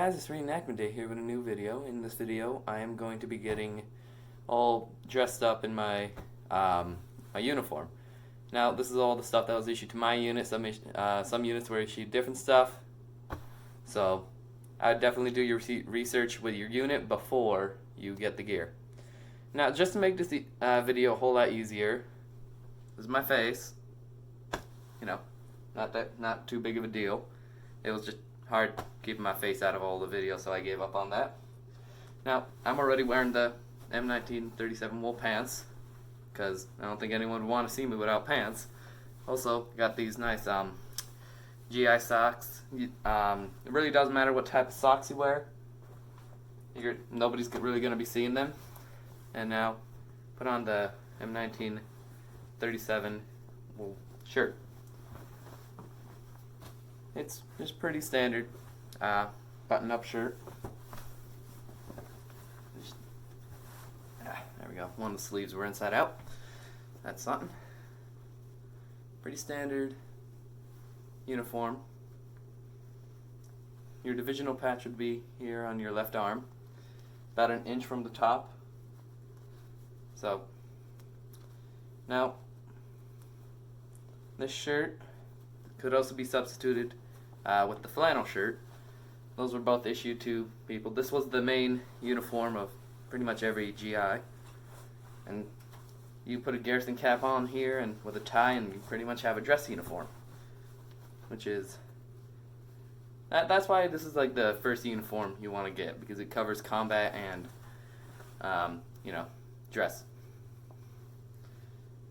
guys, it's reenactment day here with a new video. In this video, I am going to be getting all dressed up in my my uniform. Now, this is all the stuff that was issued to my unit. Some units were issued different stuff. So, I'd definitely do your research with your unit before you get the gear. Now, just to make this video a whole lot easier, this is my face. You know, not too big of a deal. It was just hard keeping my face out of all the videos, so I gave up on that. Now, I'm already wearing the M1937 wool pants, because I don't think anyone would want to see me without pants. Also, got these nice GI socks. It really doesn't matter what type of socks you wear. Nobody's really going to be seeing them. And now, put on the M1937 wool shirt. It's just pretty standard button-up shirt. There we go. One of the sleeves were inside out. That's something. Pretty standard uniform. Your divisional patch would be here on your left arm, about an inch from the top. So, now, this shirt could also be substituted with the flannel shirt. Those were both issued to people. This was the main uniform of pretty much every GI. And you put a garrison cap on here and with a tie, and you pretty much have a dress uniform. Which is... That's why this is like the first uniform you want to get, because it covers combat and, dress.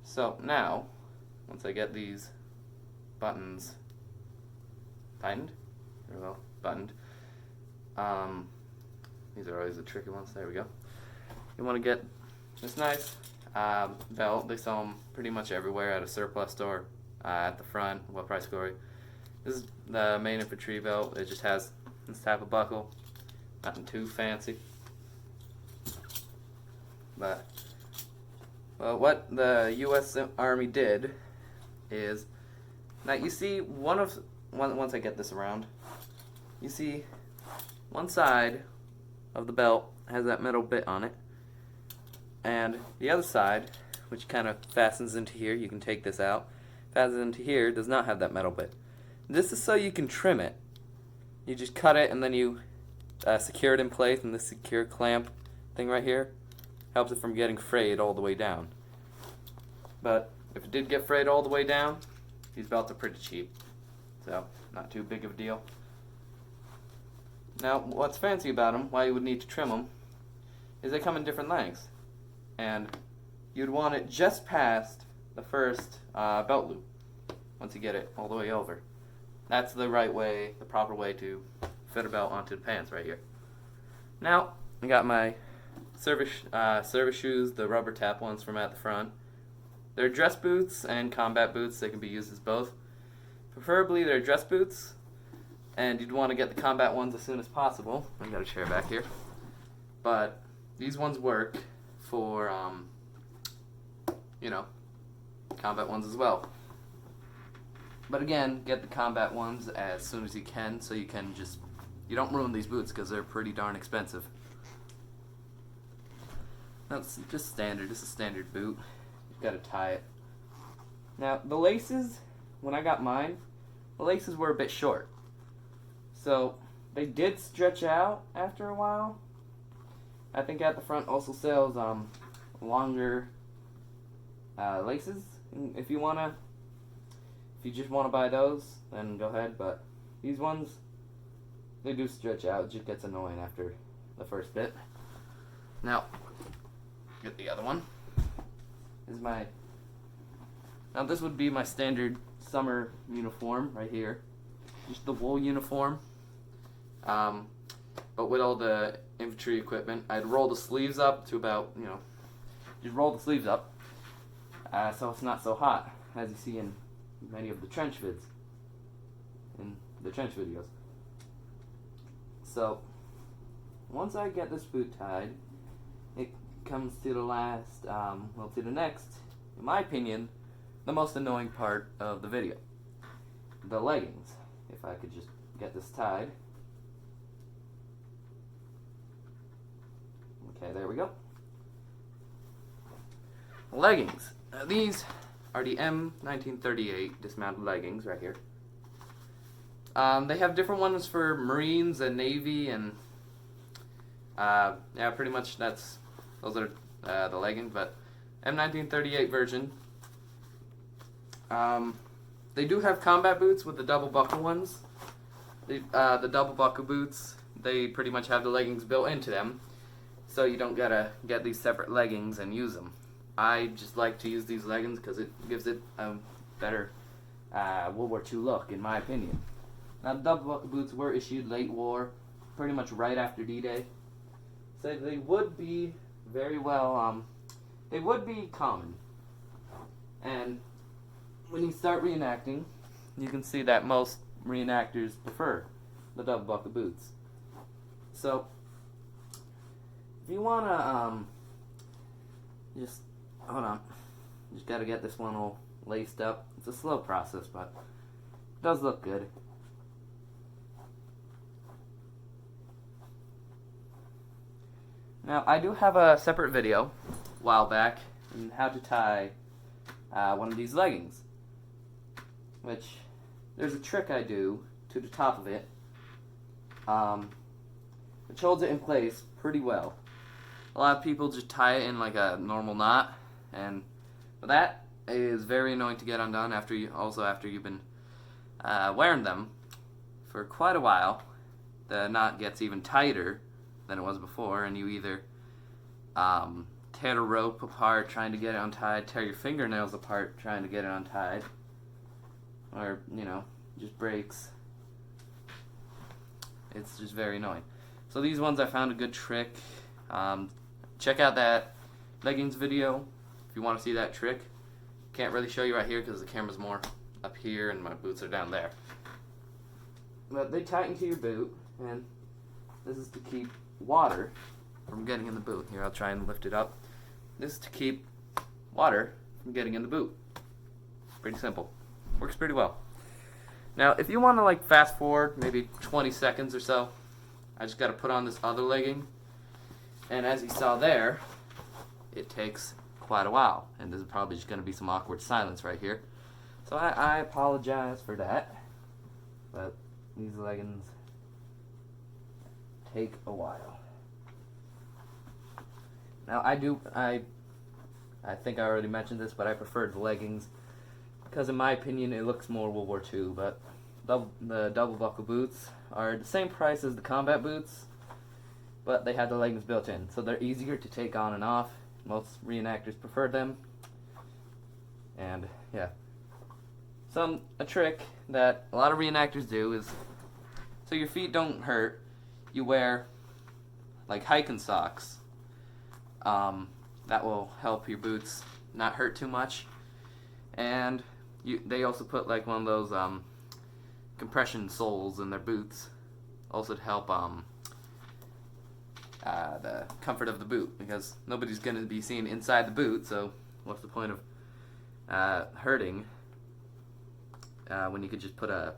So now, once I get these buttons tightened, or buttoned. These are always the tricky ones. There we go. You want to get this nice belt. They sell them pretty much everywhere at a surplus store, at the front, what price category. This is the main infantry belt. It just has this type of buckle. Nothing too fancy. But, well, what the U.S. Army did is, now you see once I get this around, you see one side of the belt has that metal bit on it, and the other side, which kind of fastens into here, you can take this out, fastens into here, does not have that metal bit. This is so you can trim it. You just cut it and then you secure it in place, and this secure clamp thing right here helps it from getting frayed all the way down. But if it did get frayed all the way down, these belts are pretty cheap, so not too big of a deal. Now, what's fancy about them, why you would need to trim them, is they come in different lengths. And you'd want it just past the first belt loop, once you get it all the way over. That's the right way, the proper way to fit a belt onto the pants right here. Now, I got my service shoes, the rubber tap ones from at the front. They're dress boots and combat boots. They can be used as both. Preferably they're dress boots, and you'd want to get the combat ones as soon as possible. I've got a chair back here. But these ones work for, combat ones as well. But again, get the combat ones as soon as you can, so you don't ruin these boots, because they're pretty darn expensive. That's just standard. This is a standard boot. You've got to tie it. Now, the laces, when I got mine, the laces were a bit short. So, they did stretch out after a while. I think at the front also sells longer laces. If you just want to buy those, then go ahead. But these ones, they do stretch out. It just gets annoying after the first bit. Now, get the other one. Now this would be my standard summer uniform right here. Just the wool uniform. But with all the infantry equipment, I'd roll the sleeves up to about, just roll the sleeves up so it's not so hot, as you see in many of the trench videos. So, once I get this boot tied, it comes to the next, in my opinion, the most annoying part of the video. The leggings. If I could just get this tied. Okay, there we go. Leggings. These are the M1938 dismounted leggings right here. They have different ones for Marines and Navy, and yeah, pretty much those are the leggings. But M1938 version. They do have combat boots with the double buckle ones. The double buckle boots, they pretty much have the leggings built into them, so you don't gotta get these separate leggings and use them. I just like to use these leggings because it gives it a better World War II look, in my opinion. Now, the double buckle boots were issued late war, pretty much right after D-Day, so they would be very well, they would be common. And when you start reenacting, you can see that most reenactors prefer the double buckle boots. So, if you wanna, just hold on, just gotta get this one all laced up. It's a slow process, but it does look good. Now, I do have a separate video a while back on how to tie one of these leggings, which there's a trick I do to the top of it, which holds it in place pretty well. A lot of people just tie it in like a normal knot, and that is very annoying to get undone after you've been wearing them for quite a while. The knot gets even tighter than it was before, and you either tear the rope apart trying to get it untied, tear your fingernails apart trying to get it untied, or, just breaks. It's just very annoying. So these ones I found a good trick. Check out that leggings video if you want to see that trick. Can't really show you right here because the camera's more up here and my boots are down there. But they tighten to your boot, and this is to keep water from getting in the boot. Here, I'll try and lift it up. This is to keep water from getting in the boot. Pretty simple. Works pretty well. Now, if you want to fast forward maybe 20 seconds or so, I just got to put on this other legging. And as you saw there, it takes quite a while. And there's probably just going to be some awkward silence right here. So I apologize for that. But these leggings take a while. Now, I think I already mentioned this, but I prefer the leggings because, in my opinion, it looks more World War II. But the double buckle boots are the same price as the combat boots, but they have the leggings built in, so they're easier to take on and off. Most reenactors prefer them, and yeah. A trick that a lot of reenactors do is, so your feet don't hurt, you wear hiking socks. That will help your boots not hurt too much. And they also put one of those compression soles in their boots, also to help the comfort of the boot, because nobody's going to be seen inside the boot, so what's the point of hurting when you could just put a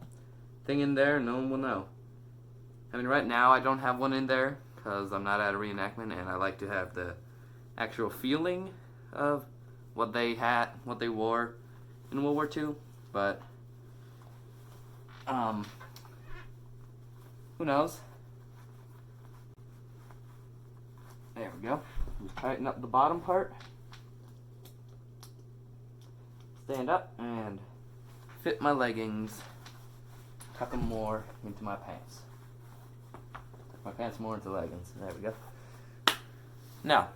thing in there and no one will know. I mean, right now I don't have one in there because I'm not at a reenactment, and I like to have the actual feeling of what they wore in World War II, but who knows? There we go. Just tighten up the bottom part, stand up, and fit my leggings, tuck them more into my pants. Tuck my pants more into leggings. There we go. Now,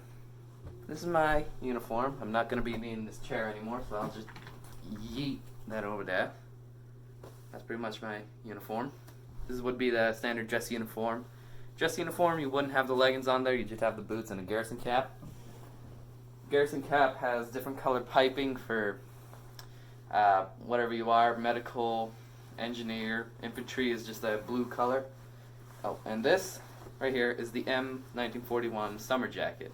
this is my uniform. I'm not going to be in this chair anymore, so I'll just yeet that over there. That's pretty much my uniform. This would be the standard dress uniform. Dress uniform, you wouldn't have the leggings on there, you just have the boots and a garrison cap. Garrison cap has different colored piping for whatever you are, medical, engineer, infantry is just a blue color. Oh, and this right here is the M1941 summer jacket.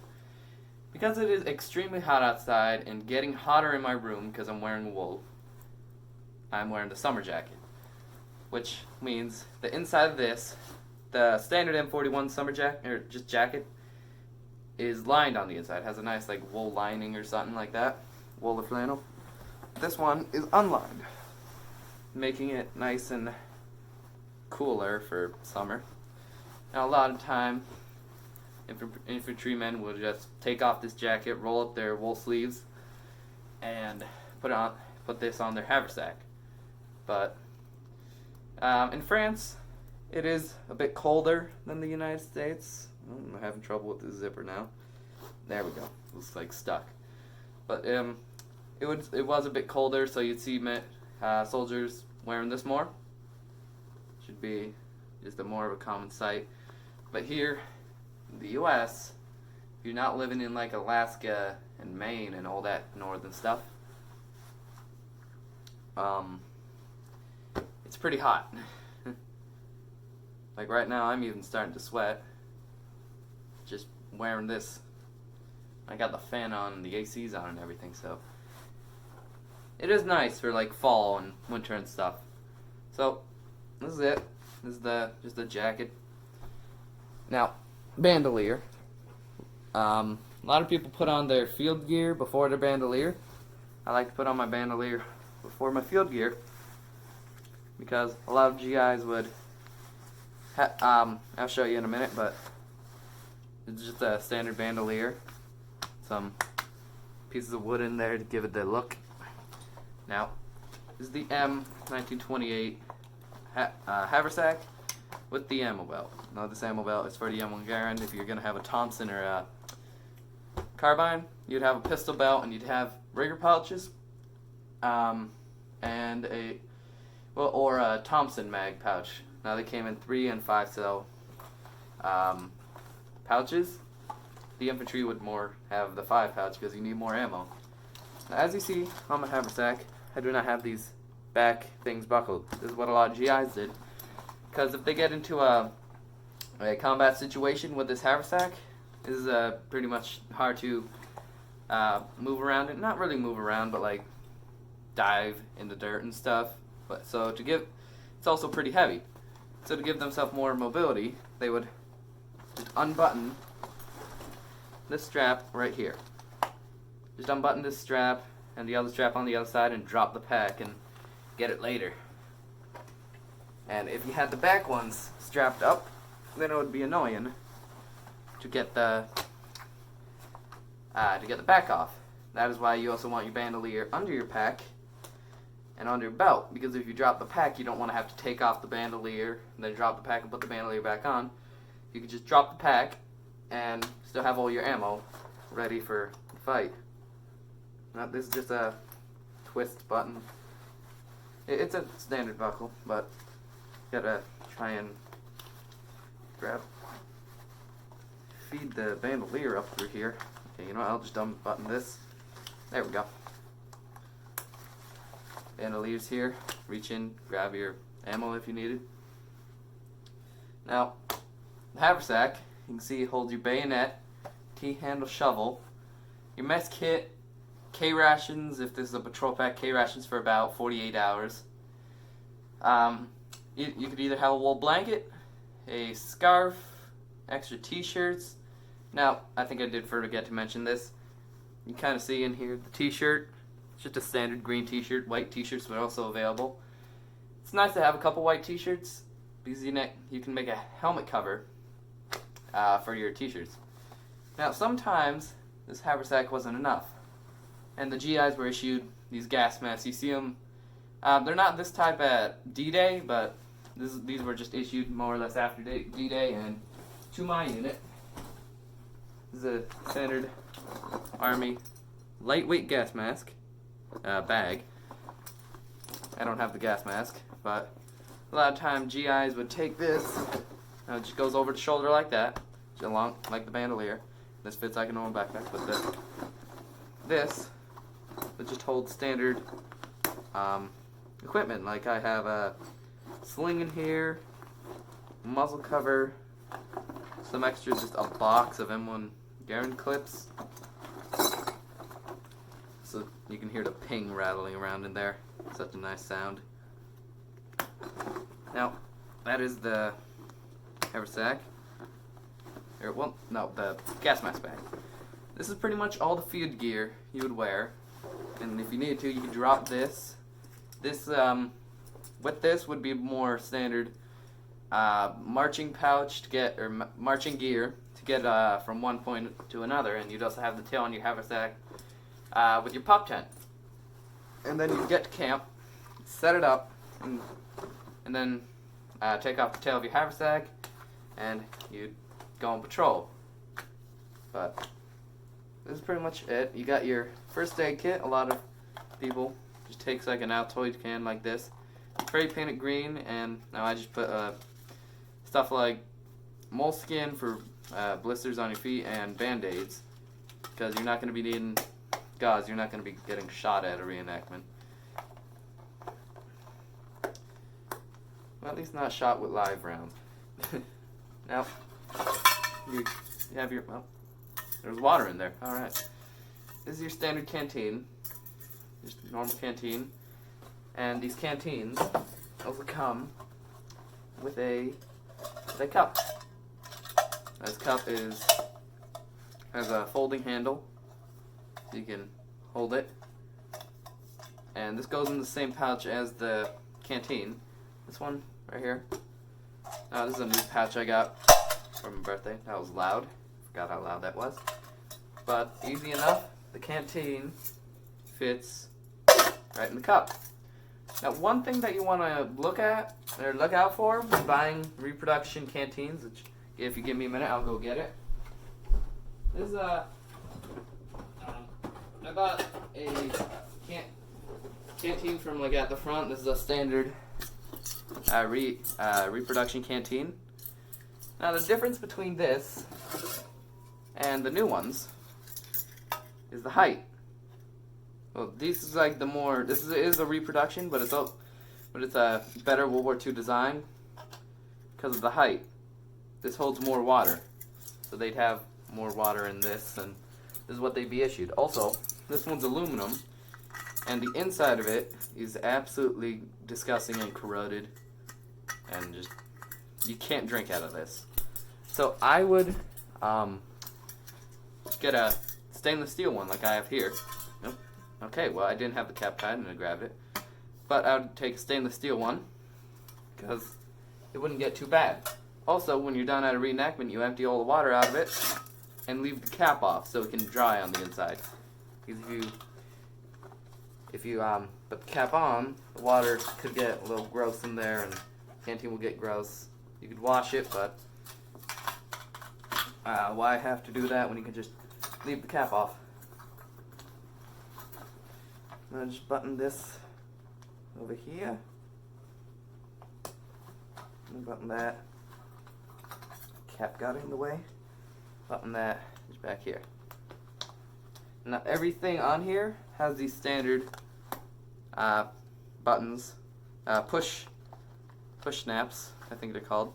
Because it is extremely hot outside and getting hotter in my room because I'm wearing wool, I'm wearing the summer jacket. Which means the inside of this, the standard M41 summer jacket, or just jacket, is lined on the inside. It has a nice like wool lining or something like that, wool or flannel. This one is unlined, making it nice and cooler for summer. Now a lot of time, infantrymen will just take off this jacket, roll up their wool sleeves, and put this on their haversack. But in France, it is a bit colder than the United States. I'm having trouble with the zipper now. There we go. It's like stuck. But it was a bit colder, so you'd see soldiers wearing this more. Should be just more of a common sight. But here in the U.S., if you're not living in like Alaska and Maine and all that northern stuff, it's pretty hot. Like right now, I'm even starting to sweat just wearing this. I got the fan on and the AC's on and everything, so it is nice for like fall and winter and stuff. So this is it. This is just the jacket. Now, bandolier. A lot of people put on their field gear before their bandolier. I like to put on my bandolier before my field gear because a lot of GIs would. I'll show you in a minute, but it's just a standard bandolier. Some pieces of wood in there to give it the look. Now, this is the M1928 Haversack with the ammo belt. Now this ammo belt is for the M1 Garand. If you're going to have a Thompson or a carbine, you'd have a pistol belt and you'd have rigger pouches and a Thompson mag pouch. Now they came in 3 and 5 cell pouches. The infantry would more have the 5 pouch because you need more ammo. Now, as you see on my haversack, I do not have these back things buckled. This is what a lot of GIs did. Because if they get into a combat situation with this haversack, this is pretty much hard to move around. And not really move around, but like dive in the dirt and stuff. But it's also pretty heavy. So to give themselves more mobility, they would just unbutton this strap right here. Just unbutton this strap and the other strap on the other side and drop the pack and get it later. And if you had the back ones strapped up, then it would be annoying to get the back off. That is why you also want your bandolier under your pack and under your belt, because if you drop the pack, you don't want to have to take off the bandolier and then drop the pack and put the bandolier back on. You can just drop the pack and still have all your ammo ready for the fight. Now, this is just a twist button. It's a standard buckle, but you gotta try and feed the bandolier up through here. Okay, you know what, I'll just unbutton this. There we go. Bandolier's here. Reach in, grab your ammo if you need it. Now, the haversack, you can see it holds your bayonet, T-handle shovel, your mess kit, K-rations, if this is a patrol pack, K-rations for about 48 hours. You could either have a wool blanket, a scarf, extra t-shirts. Now, I think I did forget to mention this. You kind of see in here the t-shirt. It's just a standard green t-shirt. White t-shirts were also available. It's nice to have a couple white t-shirts because you can make a helmet cover for your t-shirts. Now, sometimes this haversack wasn't enough, and the GIs were issued these gas masks. You see them. They're not this type at D-Day, but these were just issued more or less after D-Day, and to my unit, this is a standard Army lightweight gas mask bag. I don't have the gas mask, but a lot of time GIs would take this, and it just goes over the shoulder like that, along like the bandolier. This fits like a normal backpack, but this would just hold standard equipment. Like I have a sling in here, muzzle cover, some extra, just a box of M1 Garand clips, so you can hear the ping rattling around in there. Such a nice sound. Now, that is the haversack. or well, no, the gas mask bag. This is pretty much all the field gear you would wear, and if you needed to, you could drop this. With this would be more standard marching pouch to get, or marching gear to get from one point to another, and you'd also have the tail on your haversack with your pop tent. And then you get to camp, set it up, and then take off the tail of your haversack, and you'd go on patrol. But this is pretty much it. You got your first aid kit. A lot of people just takes like an Altoid can like this. Spray paint it green, and now I just put stuff like moleskin for blisters on your feet and band-aids, because you're not going to be needing gauze. You're not going to be getting shot at a reenactment. Well, at least not shot with live rounds. Now, you have your, well, there's water in there. Alright. This is your standard canteen. Just a normal canteen. And these canteens also come with a cup. This cup has a folding handle, so you can hold it. And this goes in the same pouch as the canteen. This one right here. This is a new pouch I got for my birthday. That was loud. Forgot how loud that was. But easy enough. The canteen fits right in the cup. Now, one thing that you want to look at or look out for when buying reproduction canteens, which if you give me a minute, I'll go get it. This is I bought a canteen from like at the front. This is a standard reproduction canteen. Now, the difference between this and the new ones is the height. Well, this is like the more. This is a reproduction, but it's a better World War II design because of the height. This holds more water, so they'd have more water in this, and this is what they'd be issued. Also, this one's aluminum, and the inside of it is absolutely disgusting and corroded, and just you can't drink out of this. So I would get a stainless steel one like I have here. Nope. Okay, well, I didn't have the cap tied and I grabbed it. But I would take a stainless steel one because it wouldn't get too bad. Also, when you're done at a reenactment, you empty all the water out of it and leave the cap off so it can dry on the inside. Because if you put the cap on, the water could get a little gross in there and the canteen will get gross. You could wash it, but why have to do that when you can just leave the cap off? I'm going to just button this over here. And button that. Cap got in the way. Button that just back here. Now everything on here has these standard buttons, push snaps, I think they're called.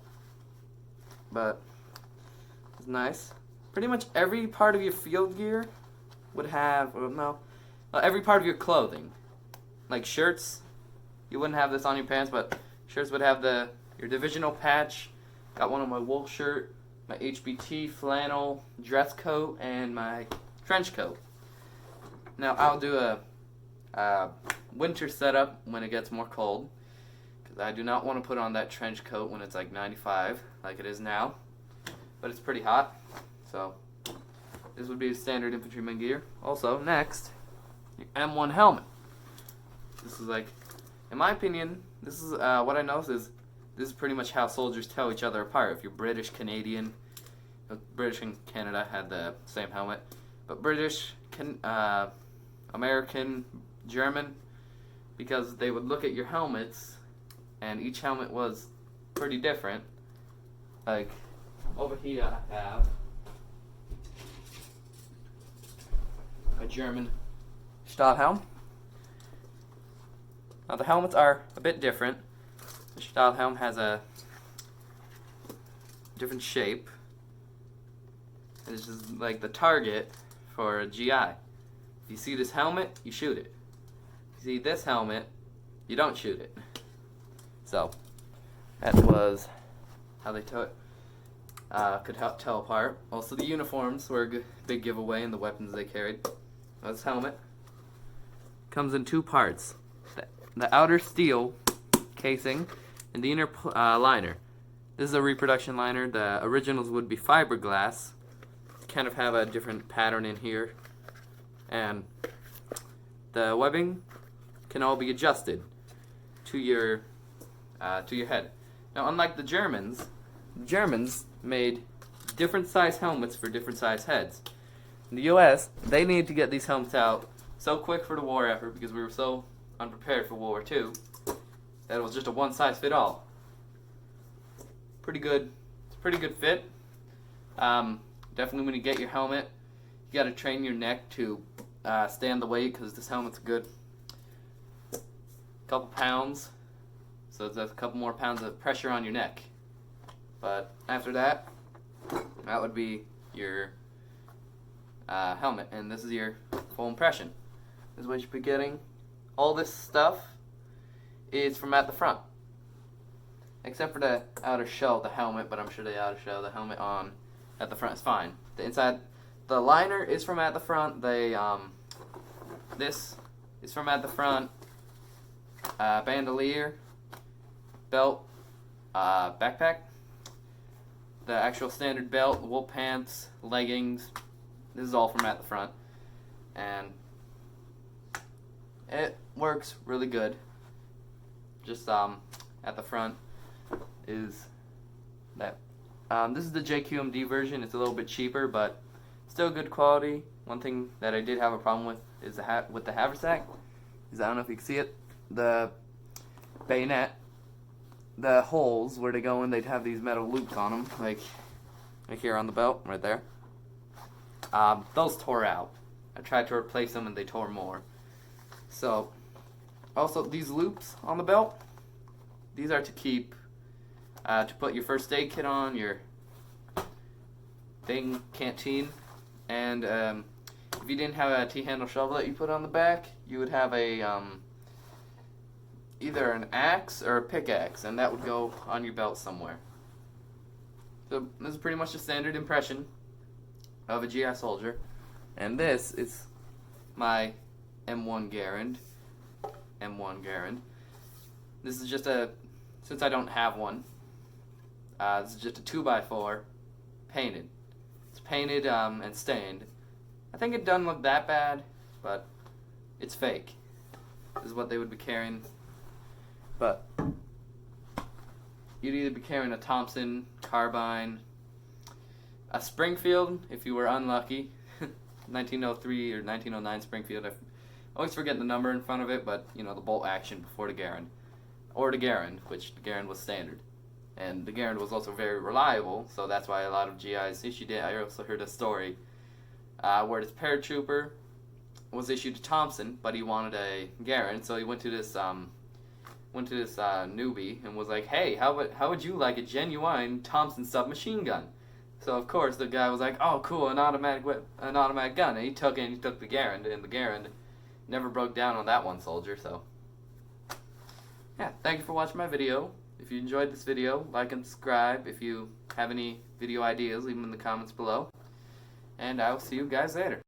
But it's nice. Pretty much every part of your field gear would have, well, no, every part of your clothing, like shirts, you wouldn't have this on your pants, but shirts would have your divisional patch. Got one on my wool shirt, my HBT flannel dress coat, and my trench coat. Now I'll do a winter setup when it gets more cold, because I do not want to put on that trench coat when it's like 95, like it is now, but it's pretty hot. So this would be standard infantryman gear. Also, next, your M1 helmet. This is like, in my opinion, this is what I noticed is this is pretty much how soldiers tell each other apart. If you're British, Canadian, British and Canada had the same helmet, but British, American, German, because they would look at your helmets, and each helmet was pretty different. Like over here, I have a German Stahlhelm. Now the helmets are a bit different. The Stahlhelm has a different shape. It's just like the target for a GI. If you see this helmet, you shoot it. If you see this helmet, you don't shoot it. So that was how they tell it. could help tell apart. Also, the uniforms were a big giveaway, and the weapons they carried. This helmet comes in two parts: the outer steel casing and the inner liner. This is a reproduction liner. The originals would be fiberglass. Kind of have a different pattern in here, and the webbing can all be adjusted to your head. Now, unlike the Germans made different size helmets for different size heads. In the US, they needed to get these helmets out so quick for the war effort because we were so unprepared for World War II that it was just a one size fit all. Pretty good. It's a pretty good fit. Definitely when you get your helmet, you got to train your neck to stand the weight because this helmet's good. Couple pounds, so there's a couple more pounds of pressure on your neck. But after that, that would be your helmet, and this is your full impression. This is what you'll be getting. All this stuff is from at the front, except for the outer shell of the helmet, but I'm sure the outer shell of the helmet on at the front is fine. The inside, the liner is from at the front. This is from at the front. Bandolier, belt, backpack, the actual standard belt, wool pants, leggings. This is all from at the front, and it works really good. Just at the front is that. This is the JQMD version. It's a little bit cheaper, but still good quality. One thing that I did have a problem with is with the Haversack. I don't know if you can see it. The bayonet, the holes where they go in, they'd have these metal loops on them, like here on the belt, right there. Those tore out. I tried to replace them and they tore more. So, also these loops on the belt, these are to keep, to put your first aid kit on, your canteen, and if you didn't have a T-handle shovel that you put on the back, you would have a either an axe or a pickaxe, and that would go on your belt somewhere. So this is pretty much a standard impression of a GI soldier, and this is my M1 Garand. This is just since I don't have one, this is just a 2x4 painted. It's painted and stained. I think it doesn't look that bad, but it's fake. This is what they would be carrying. But you'd either be carrying a Thompson carbine, a Springfield if you were unlucky, 1903 or 1909 Springfield. I always forget the number in front of it, but you know, the bolt action before the Garand, or the Garand, which the Garand was standard, and the Garand was also very reliable, so that's why a lot of GIs issued it. I also heard a story where this paratrooper was issued to Thompson, but he wanted a Garand, so he went to this newbie and was like, "Hey, how would you like a genuine Thompson submachine gun?" So of course the guy was like, "Oh, cool, an automatic gun." And he took the Garand, and the Garand never broke down on that one soldier. So yeah, thank you for watching my video. If you enjoyed this video, like and subscribe. If you have any video ideas, leave them in the comments below. And I will see you guys later.